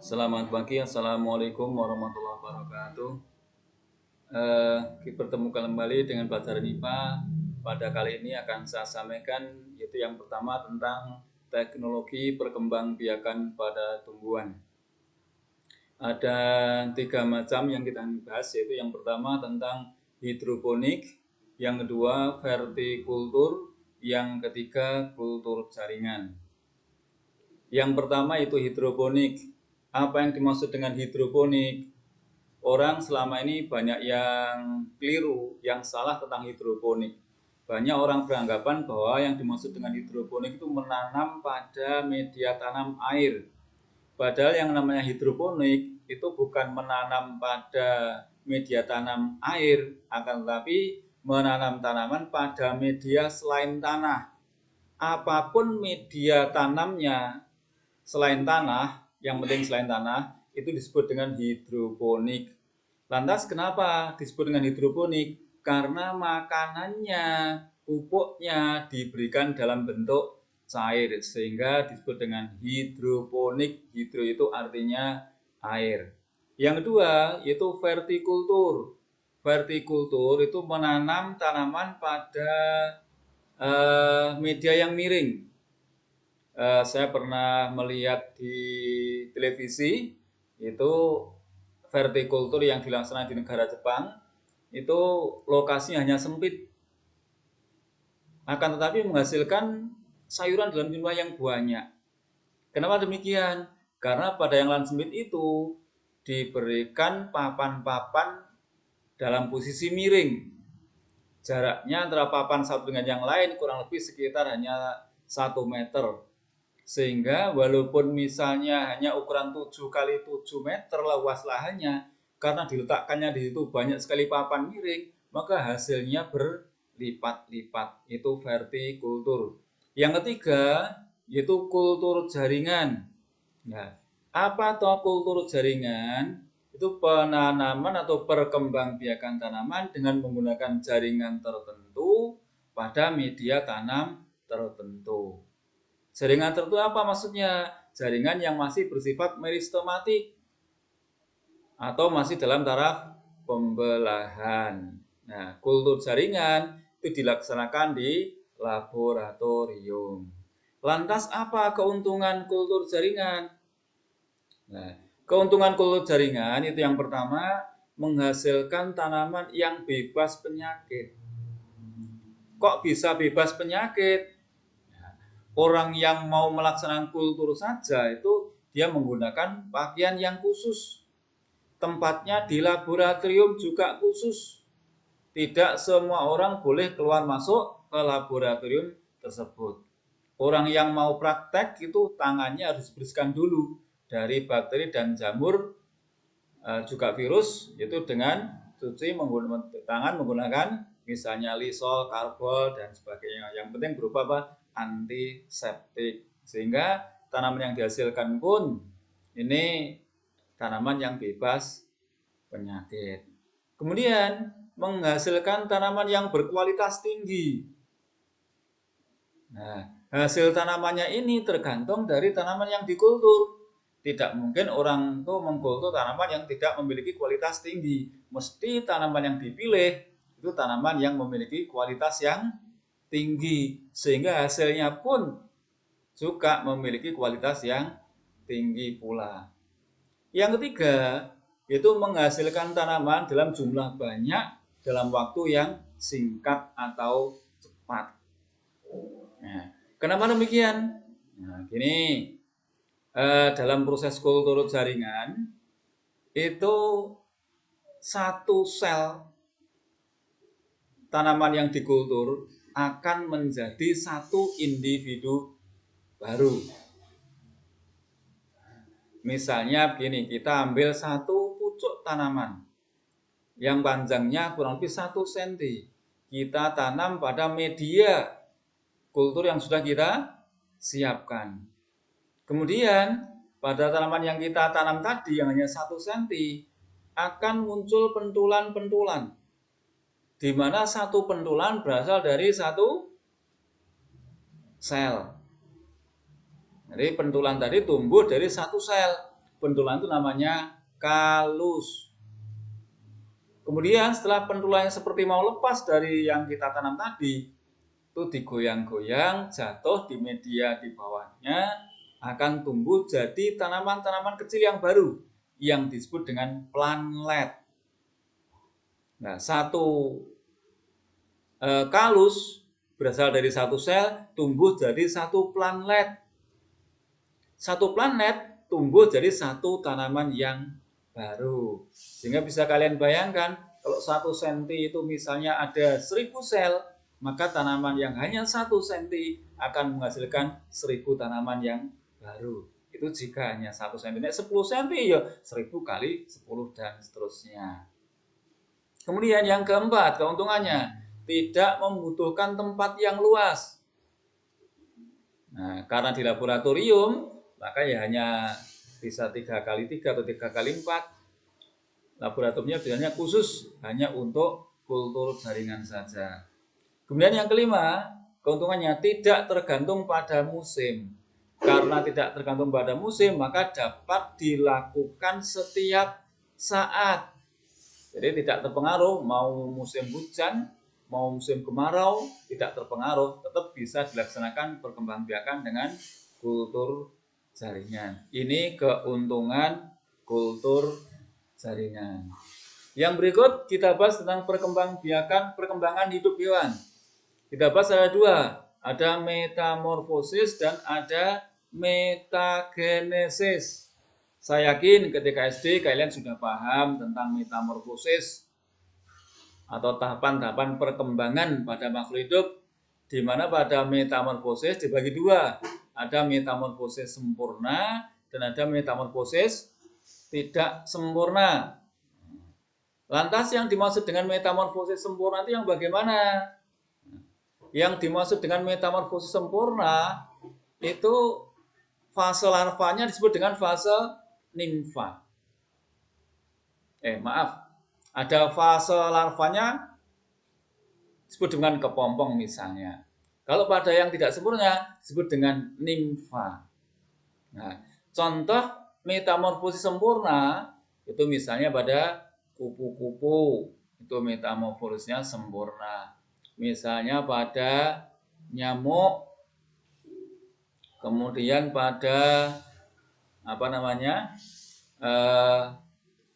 Selamat pagi, Assalamualaikum warahmatullahi wabarakatuh. Kita bertemu kembali dengan pelajaran IPA. Pada kali ini akan saya sampaikan yaitu yang pertama tentang teknologi perkembangbiakan pada tumbuhan. Ada 3 macam yang kita bahas, yaitu yang pertama tentang hidroponik, yang kedua vertikultur, yang ketiga kultur jaringan. Yang pertama itu hidroponik. Apa yang dimaksud dengan hidroponik? Orang selama ini banyak yang keliru, yang salah tentang hidroponik. Banyak orang beranggapan bahwa yang dimaksud dengan hidroponik itu menanam pada media tanam air. Padahal yang namanya hidroponik itu bukan menanam pada media tanam air, akan tetapi menanam tanaman pada media selain tanah. Apapun media tanamnya selain tanah, yang penting selain tanah, itu disebut dengan hidroponik. Lantas kenapa disebut dengan hidroponik? Karena makanannya, pupuknya diberikan dalam bentuk cair, sehingga disebut dengan hidroponik. Hidro itu artinya air. Yang kedua yaitu vertikultur. Vertikultur itu menanam tanaman pada media yang miring. Saya pernah melihat di televisi itu vertikultur yang dilaksanakan di negara Jepang, itu lokasinya hanya sempit, akan tetapi menghasilkan sayuran dalam jumlah yang banyak. Kenapa demikian? Karena pada yang lahan sempit itu diberikan papan-papan dalam posisi miring. Jaraknya antara papan satu dengan yang lain kurang lebih sekitar hanya 1 meter. Sehingga walaupun misalnya hanya ukuran 7 kali 7 meter luas lahannya, karena diletakkannya di situ banyak sekali papan miring, maka hasilnya berlipat-lipat. Itu vertikultur. Yang ketiga yaitu kultur jaringan. Nah, apa toh kultur jaringan? Itu penanaman atau perkembangbiakan tanaman dengan menggunakan jaringan tertentu pada media tanam tertentu. Jaringan tertentu apa maksudnya? Jaringan yang masih bersifat meristematik atau masih dalam taraf pembelahan. Nah, kultur jaringan itu dilaksanakan di laboratorium. Lantas apa keuntungan kultur jaringan? Nah, keuntungan kultur jaringan itu yang pertama menghasilkan tanaman yang bebas penyakit. Kok bisa bebas penyakit? Orang yang mau melaksanakan kultur saja itu dia menggunakan pakaian yang khusus. Tempatnya di laboratorium juga khusus. Tidak semua orang boleh keluar masuk ke laboratorium tersebut. Orang yang mau praktek itu tangannya harus dibersihkan dulu dari bakteri dan jamur, juga virus, itu dengan cuci tangan menggunakan misalnya Lysol, Karbol dan sebagainya. Yang penting berupa apa? Antiseptik. Sehingga tanaman yang dihasilkan pun ini tanaman yang bebas penyakit. Kemudian menghasilkan tanaman yang berkualitas tinggi. Nah, hasil tanamannya ini tergantung dari tanaman yang dikultur. Tidak mungkin orang itu mengkultur tanaman yang tidak memiliki kualitas tinggi. Mesti tanaman yang dipilih itu tanaman yang memiliki kualitas yang tinggi, sehingga hasilnya pun juga memiliki kualitas yang tinggi pula. Yang ketiga, itu menghasilkan tanaman dalam jumlah banyak dalam waktu yang singkat atau cepat. Nah, kenapa demikian? Nah, gini, dalam proses kultur jaringan itu satu sel tanaman yang dikultur akan menjadi satu individu baru. Misalnya begini, kita ambil satu pucuk tanaman yang panjangnya kurang lebih 1 cm. Kita tanam pada media kultur yang sudah kita siapkan. Kemudian pada tanaman yang kita tanam tadi yang hanya 1 cm akan muncul pentulan-pentulan, di mana satu pentulan berasal dari satu sel. Jadi pentulan tadi tumbuh dari satu sel. pentulan itu namanya kalus. Kemudian setelah pentulannya seperti mau lepas dari yang kita tanam tadi, itu digoyang-goyang, jatuh di media di bawahnya, akan tumbuh jadi tanaman-tanaman kecil yang baru yang disebut dengan planlet. Nah, satu kalus berasal dari satu sel tumbuh jadi satu planlet. Satu planet tumbuh jadi satu tanaman yang baru. Sehingga bisa kalian bayangkan kalau 1 cm itu misalnya ada 1000 sel, maka tanaman yang hanya 1 cm akan menghasilkan 1000 tanaman yang baru. Itu jika hanya 1 cm. 10 cm ya 1000 kali 10 dan seterusnya. Kemudian yang keempat, keuntungannya tidak membutuhkan tempat yang luas. Nah, karena di laboratorium maka ya hanya bisa 3x3 atau 3x4. Laboratoriumnya biasanya khusus hanya untuk kultur jaringan saja. Kemudian yang kelima, keuntungannya tidak tergantung pada musim. Karena tidak tergantung pada musim, maka dapat dilakukan setiap saat. Jadi tidak terpengaruh mau musim hujan, mau musim kemarau, tidak terpengaruh, tetap bisa dilaksanakan perkembangbiakan dengan kultur jaringan. Ini keuntungan kultur jaringan. Yang berikut kita bahas tentang perkembangan hidup hewan. Kita bahas ada dua, ada metamorfosis dan ada metagenesis. Saya yakin ketika SD kalian sudah paham tentang metamorfosis atau tahapan-tahapan perkembangan pada makhluk hidup, di mana pada metamorfosis dibagi dua. Ada metamorfosis sempurna dan ada metamorfosis tidak sempurna. Lantas yang dimaksud dengan metamorfosis sempurna itu yang bagaimana? Yang dimaksud dengan metamorfosis sempurna itu fase larvanya disebut dengan fase nimfa. Ada fase larvanya disebut dengan kepompong misalnya. Kalau pada yang tidak sempurna disebut dengan nimfa. Nah, contoh metamorfosis sempurna itu misalnya pada kupu-kupu, itu metamorfosisnya sempurna. Misalnya pada nyamuk, kemudian pada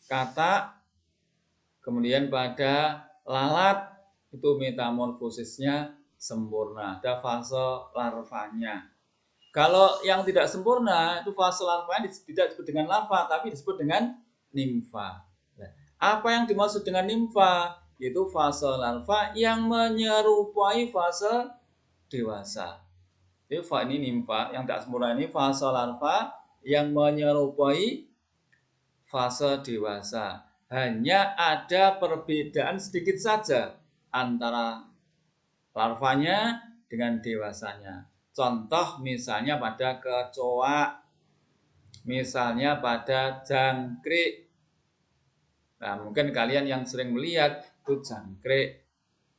katak, kemudian pada lalat, itu metamorfosisnya sempurna, ada fase larvanya. Kalau yang tidak sempurna, itu fase larvanya tidak disebut dengan larva, tapi disebut dengan nimfa. Apa yang dimaksud dengan nimfa? Yaitu fase larva yang menyerupai fase dewasa. Jadi ini nimfa, yang tidak sempurna ini fase larva yang menyerupai fase dewasa. Hanya ada perbedaan sedikit saja antara larvanya dengan dewasanya. Contoh misalnya pada kecoa, misalnya pada jangkrik. Nah, mungkin kalian yang sering melihat itu jangkrik.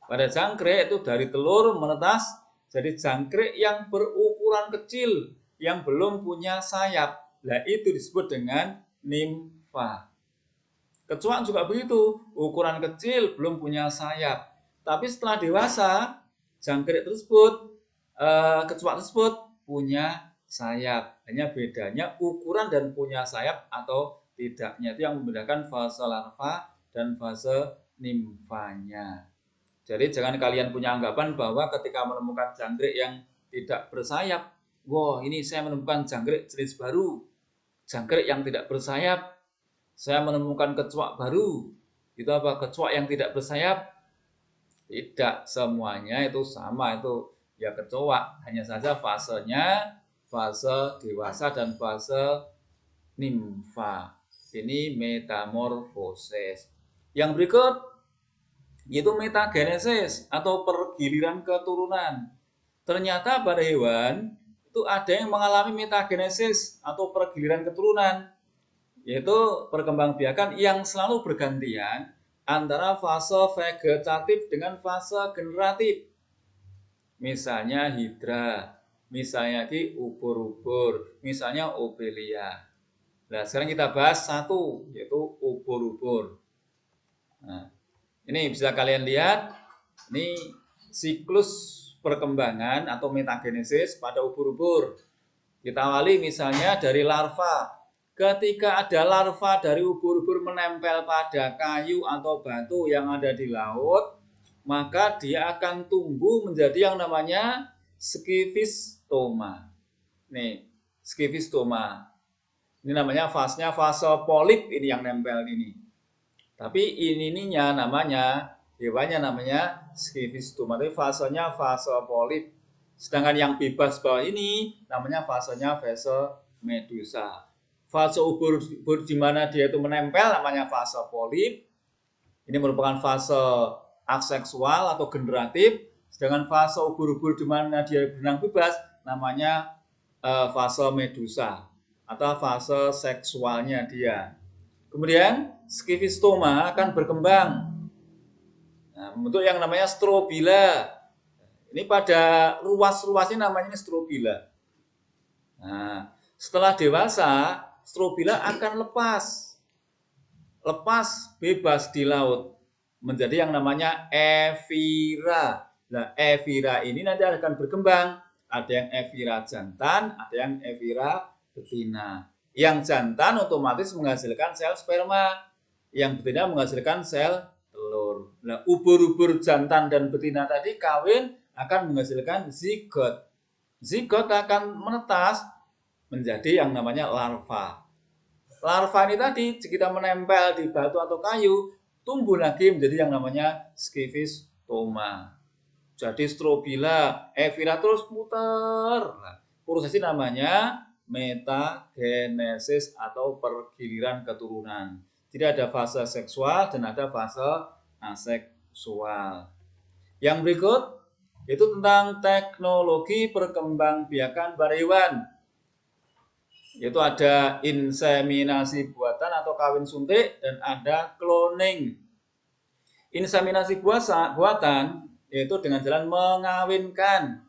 Pada jangkrik itu dari telur menetas jadi jangkrik yang berukuran kecil, yang belum punya sayap. Nah, itu disebut dengan nimfa. Kecoa juga begitu, ukuran kecil, belum punya sayap. Tapi setelah dewasa, jangkrik tersebut, kecoa tersebut punya sayap. Hanya bedanya ukuran dan punya sayap atau tidaknya. Itu yang membedakan fase larva dan fase nimfanya. Jadi jangan kalian punya anggapan bahwa ketika menemukan jangkrik yang tidak bersayap, wah ini saya menemukan jangkrik jenis baru, jangkrik yang tidak bersayap. Saya menemukan kecoa baru. Itu apa? Kecoa yang tidak bersayap? Tidak, semuanya itu sama, itu ya kecoa. Hanya saja fasenya fase dewasa dan fase nimfa. Ini metamorfosis. Yang berikut yaitu metagenesis atau pergiliran keturunan. Ternyata pada hewan itu ada yang mengalami metagenesis atau pergiliran keturunan, yaitu perkembangbiakan yang selalu bergantian antara fase vegetatif dengan fase generatif. Misalnya hidra, misalnya di ubur-ubur, misalnya obelia. Nah, sekarang kita bahas satu, yaitu ubur-ubur. Nah, ini bisa kalian lihat, ini siklus perkembangan atau metagenesis pada ubur-ubur. Kita awali misalnya dari larva. Ketika ada larva dari ubur-ubur menempel pada kayu atau batu yang ada di laut, maka dia akan tumbuh menjadi yang namanya skifistoma. Nih, skifistoma. Ini namanya fasenya fase polip ini yang nempel ini. Tapi ininya namanya, hewannya namanya skifistoma. Tapi fasenya fase polip. Sedangkan yang bebas bawah ini namanya fasenya fase medusa. Fase ubur-ubur di mana dia itu menempel namanya fase polip. Ini merupakan fase aseksual atau generatif. Sedangkan fase ubur-ubur di mana dia berenang bebas namanya fase medusa atau fase seksualnya dia. Kemudian skifistoma akan berkembang membentuk yang namanya strobila. Ini pada ruas-ruasnya namanya strobila. Nah, setelah dewasa, strobila akan lepas bebas di laut menjadi yang namanya evira. Nah, evira ini nanti akan berkembang. Ada yang evira jantan, ada yang evira betina. Yang jantan otomatis menghasilkan sel sperma, yang betina menghasilkan sel telur. Nah, ubur-ubur jantan dan betina tadi kawin akan menghasilkan zigot. Zigot akan menetas menjadi yang namanya larva. Larva ini tadi jika menempel di batu atau kayu, tumbuh lagi menjadi yang namanya skifistoma. Jadi strobila, evira terus muter. Nah, proses ini namanya metagenesis atau pergiliran keturunan. Jadi ada fase seksual dan ada fase aseksual. Yang berikut itu tentang teknologi perkembangbiakan hewan. Yaitu ada inseminasi buatan atau kawin suntik dan ada cloning. Inseminasi buatan yaitu dengan jalan mengawinkan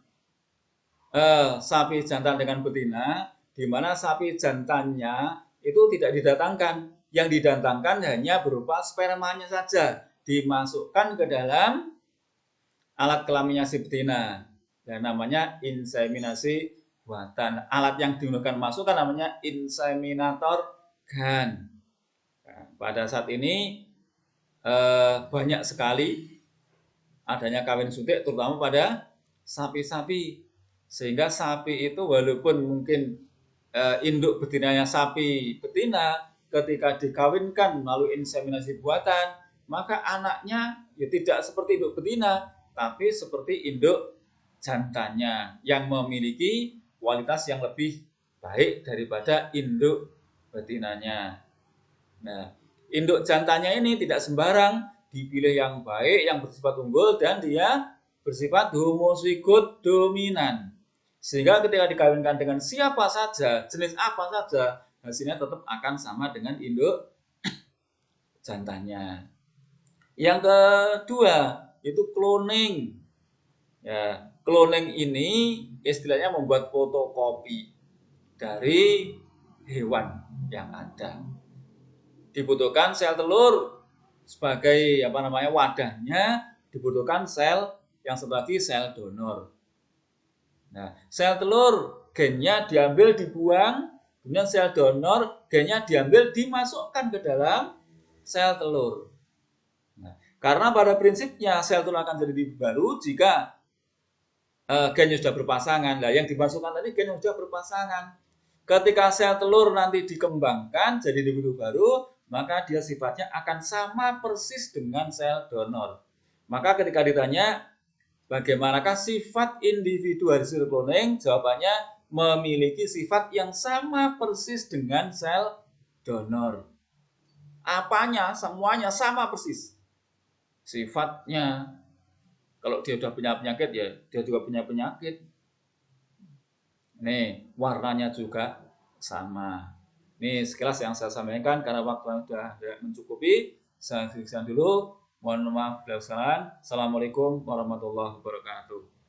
sapi jantan dengan betina, di mana sapi jantannya itu tidak didatangkan. Yang didatangkan hanya berupa spermanya saja, dimasukkan ke dalam alat kelaminnya si betina. Dan namanya inseminasi buatan. Alat yang digunakan masukkan namanya inseminator GAN. Nah, pada saat ini banyak sekali adanya kawin suntik terutama pada sapi-sapi, sehingga sapi itu walaupun mungkin induk betinanya sapi betina, ketika dikawinkan melalui inseminasi buatan maka anaknya ya tidak seperti induk betina tapi seperti induk jantannya yang memiliki kualitas yang lebih baik daripada induk betinanya. Nah, induk jantannya ini tidak sembarang, dipilih yang baik, yang bersifat unggul, dan dia bersifat homozigot dominan. Sehingga ketika dikawinkan dengan siapa saja, jenis apa saja, hasilnya tetap akan sama dengan induk jantannya. Yang kedua, itu cloning. Ya, cloning ini istilahnya membuat fotokopi dari hewan yang ada. Dibutuhkan sel telur sebagai wadahnya, dibutuhkan sel yang satu lagi sel donor. Nah, sel telur gennya diambil dibuang, kemudian sel donor gennya diambil dimasukkan ke dalam sel telur. Nah, karena pada prinsipnya sel telur akan jadi baru jika gennya sudah berpasangan. Nah, yang dimasukkan tadi gen yang sudah berpasangan. Ketika sel telur nanti dikembangkan jadi individu baru, maka dia sifatnya akan sama persis dengan sel donor. Maka ketika ditanya bagaimanakah sifat individu hasil cloning, jawabannya memiliki sifat yang sama persis dengan sel donor. Apanya? Semuanya sama persis. Sifatnya, kalau dia sudah punya penyakit ya dia juga punya penyakit. Nih, warnanya juga sama. Nih, sekilas yang saya sampaikan karena waktu sudah mencukupi. Saya selesaikan dulu. Mohon maaf bila kesalahan. Assalamualaikum warahmatullahi wabarakatuh.